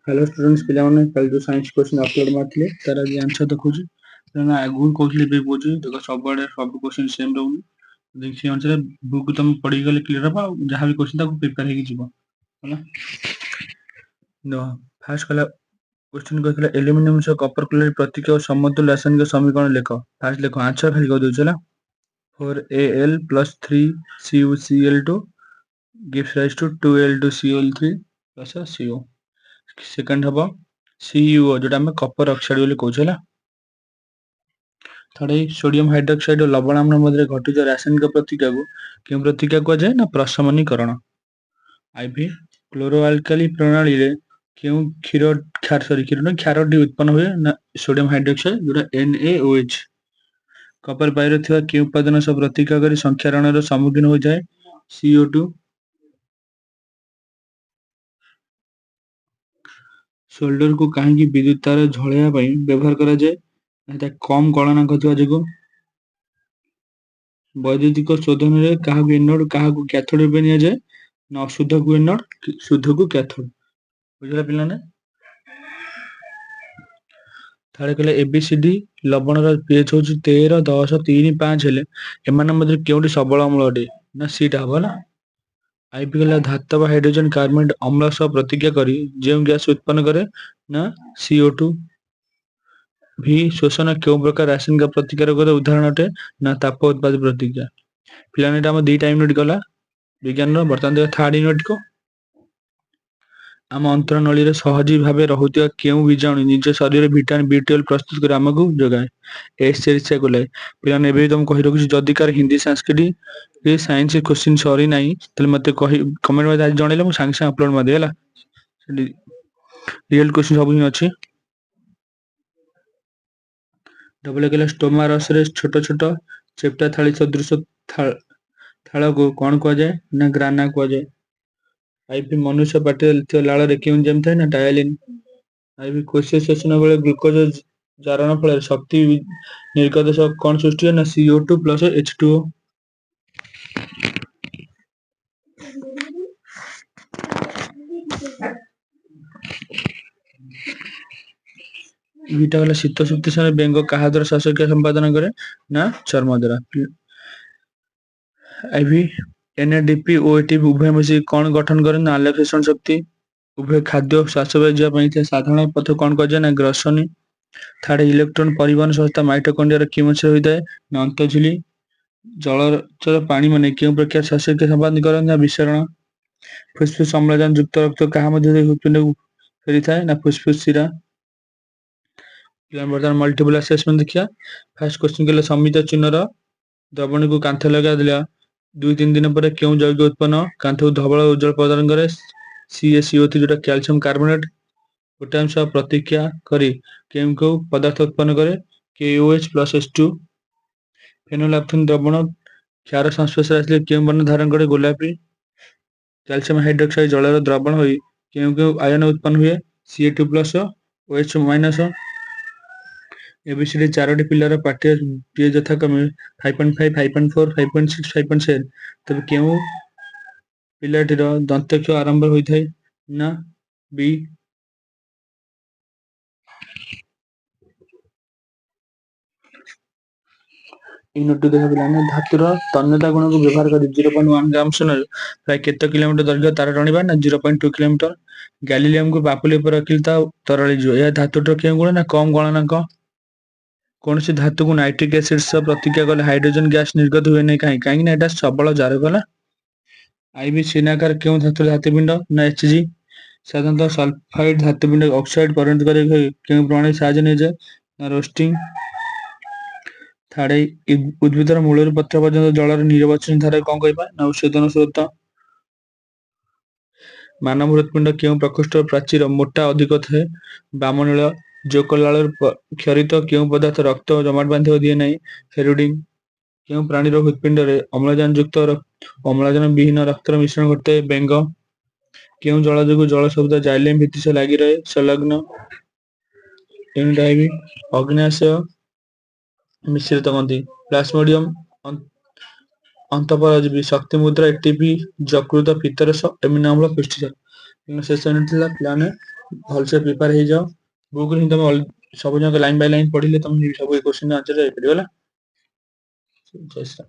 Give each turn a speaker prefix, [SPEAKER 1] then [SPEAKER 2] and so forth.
[SPEAKER 1] Hello students पिलाने कल जो साइंस क्वेश्चन अपलोड मारथिले तार आज आंसर देखुची ना आगु कहली बे बुझी देखो सबआडे सब क्वेश्चन सेम रहउनी देखि अनुसार बुक तुम पढ़ी गले क्लियर हबा जहां भी क्वेश्चन ताको प्रिपेयर हेकी जीवो होला नो फर्स्ट कला क्वेश्चन कहला एल्युमिनियम से कॉपर क्लोराइड प्रतीक और समतुल्य रासायनिक समीकरण लिखो फर्स्ट लिखो आंसर खाली कह दोछला 4Al plus 3CuCl2 gives rise to 2Al2Cl3 plus a CO second हबो CuO जोटा हम कॉपर ऑक्साइड बोली कहू छला थर्ड सोडियम हाइड्रोक्साइड और लवणाम्ल मध्य घटित रासायनिक प्रतिक्रिया को केउ प्रतिक्रिया को जाय ना प्रशमनीकरण आईवी क्लोरो अल्काली प्रणाली रे केउ क्षार उत्पन्न हुए ना सोडियम हाइड्रोक्साइड जोटा NaOH कॉपर बाहर थिबा केउ उपादान सब प्रतिक्रिया करी संख्यारण रो सम्मुखीन हो जाए CO2 सोल्डर को कहीं विद्युत तार झलैया व्यवहार करा जाए एटा कम गणनांक थिबा जोगु वैद्युतिक शोधन रे काहाकु एनोड काहाकु कैथोड रूपे निया जाए ना अशुद्ध को एनोड शुद्ध को कैथोड बुझला पिलाने थारे कहले एबीसीडी लवण रो पीएच होची 13 10 3 5 हेले एमान मध्ये केउटी सबल अम्ल अटे ना सीटा हबो ना आईपी कहला धातव हाइड्रोजन कार्बोनेट अम्ल सह प्रतिक्रिया करी जेउ गैस उत्पन्न करे ना CO2 भी शोषण केउ प्रकार रासायनिक प्रतिक्रिया उदाहरण अटे ना ताप उत्पाद प्रतिक्रिया पिलाने हम 2 यूनिट गला विज्ञान रो वर्तमान थर्ड यूनिट को आम अंतरनली रे सहजी भाबे रहुतिया केउ बीजाणु निज शरीर रे विटामिन B12 प्रस्तुत कर हमकु जोगाए एस सेरिया को ले पिलाने एबे तुम कहि रखु जदी कार हिंदी संस्कृत ये साइंस क्वेश्चन सॉरी नाही तले मते कहि कमेंट में आज जणैले मु सांग सांग अपलोड मार देला रियल क्वेश्चन सब ही अछि डबल केला स्टोमा रस रे छोट छोट चेप्टा थाली सदृश थाला को कोन को जाय ना ग्राना को जाय आईपी मनुष्य पाटे लाल रे केउ जेम थाय ना डायलिन आईपी कोशिश शोषण बेले ग्लूकोज जारण फल शक्ति निर्गत सब कोन सृष्टि ना CO2 plus H2O इटा वाला शीत सुक्ति समय बेंग कहा द्वारा शासकीय संपादन करे ना चर्म द्वारा आईवी NADP OAT उभय मिसी कोन गठन करे ना आलेफेशन शक्ति उभय खाद्य श्वासवायु जा पई साधारण पथ कोन कजे ना ग्रसनी थार्ड इलेक्ट्रॉन परिवहन संस्था माइटोकॉन्ड्रिया रे किमसे होइताय ना अंतझिली जल चल पानी माने केउ प्रकार शासकीय संपादन करे ना विसरण फुसफुस अम्लजान युक्त रक्त कहा मध्ये हृदपिंड फेरी थाय ना फुसफुस शिरा वर्तमान मल्टीपल असेसमेंट देखिया फर्स्ट क्वेश्चन के लिए समित चिन्हर द्रवण को कांथ लगा दिला 2-3 दिन पर केउ जैविक उत्पन्न कांथ धवल उज्जवल प्रदान करे CaCO3 जोटा कैल्शियम कार्बोनेट पोटासियम सह प्रतिक्रिया करी केउ पदार्थ उत्पन्न करे KOH plus H2 फेनोल्फथालीन द्रवण क्षार संस्पर्श आसले केउ वर्ण धारण करे गोलापी कैल्शियम हाइड्रोक्साइड जल द्रवण होई केउ आयन उत्पन्न हुए Ca2 plus OH minus A B C D चारोटी पिलर पाठ्य पीए यथा क्रमे 5.5 5.4 5.6 5.7 तब केउ पिलाटीर दंतक्ष आरंभ होइथाय ना बी यूनिट टू देखा पिलाने धातुर तन्यता गुण को व्यवहार कर 0.1 ग्राम सोना प्राय केते किलोमीटर दैर्घ्य तार टणिबा ना 0.2 किलोमीटर गैलीलियम को बापुली पर रखिलता तरली जो या धातुटर केउ गुण ना कम गणनांक कौन सी धातु को नाइट्रिक एसिड से प्रतिक्रिया कले हाइड्रोजन गैस निर्गत हुए नहीं कहीं ना एटा सबल जार गला आईवी सिनाकार केउ धातु धातुपिंड ना Hg साधारणतः सल्फाइड धातुपिंड ऑक्साइड परिणत करे केउ प्रणाली साहाय्य नै जाय ना रोस्टिंग थाडे उद्भिदर मूलर पत्र पर्यंत जलर निरवचन धारा कोन कहबा ना औषधन स्रोत मानव हृदपिंड केउ प्रकोष्ठ प्राचीर मोटा अधिक थाए बामनील जोकलाल क्षरित केउ पदार्थ रक्त जमाट बांधियो दिए नै फेरुडिंग केउ प्राणी रो हृदपिंड रे अम्लजान युक्त अम्लजान विहीन रक्त मिश्रण घटे बेंग केउ जल जोगु जल शब्द जाइलेम भित्ति से लागि रहे संलग्न टेन डाइवी अग्नाशय मिश्रित गंधि प्लाज्मोडियम अंतपरजीवी शक्ति मुद्रा एटीपी जकृत पित्तरस एमिनो अम्ल पुष्टिसार शेष यूनिट थिला प्लाने ଭଲସେ ପ୍ରିପେୟାର ହେଇଯାଅ। ବୁକରେ ହିଁ ତମେ ସବୁ ଯାକ ଲାଇନ୍ ବାଇ ଲାଇନ୍ ପଢିଲେ ତମେ ସବୁ ଏ କୋଶ୍ଚିନ୍ ଆନ୍ସର ଯାଇପାରିବ ହେଲା। ଜୟ ଶ୍ରୀ ରାମ।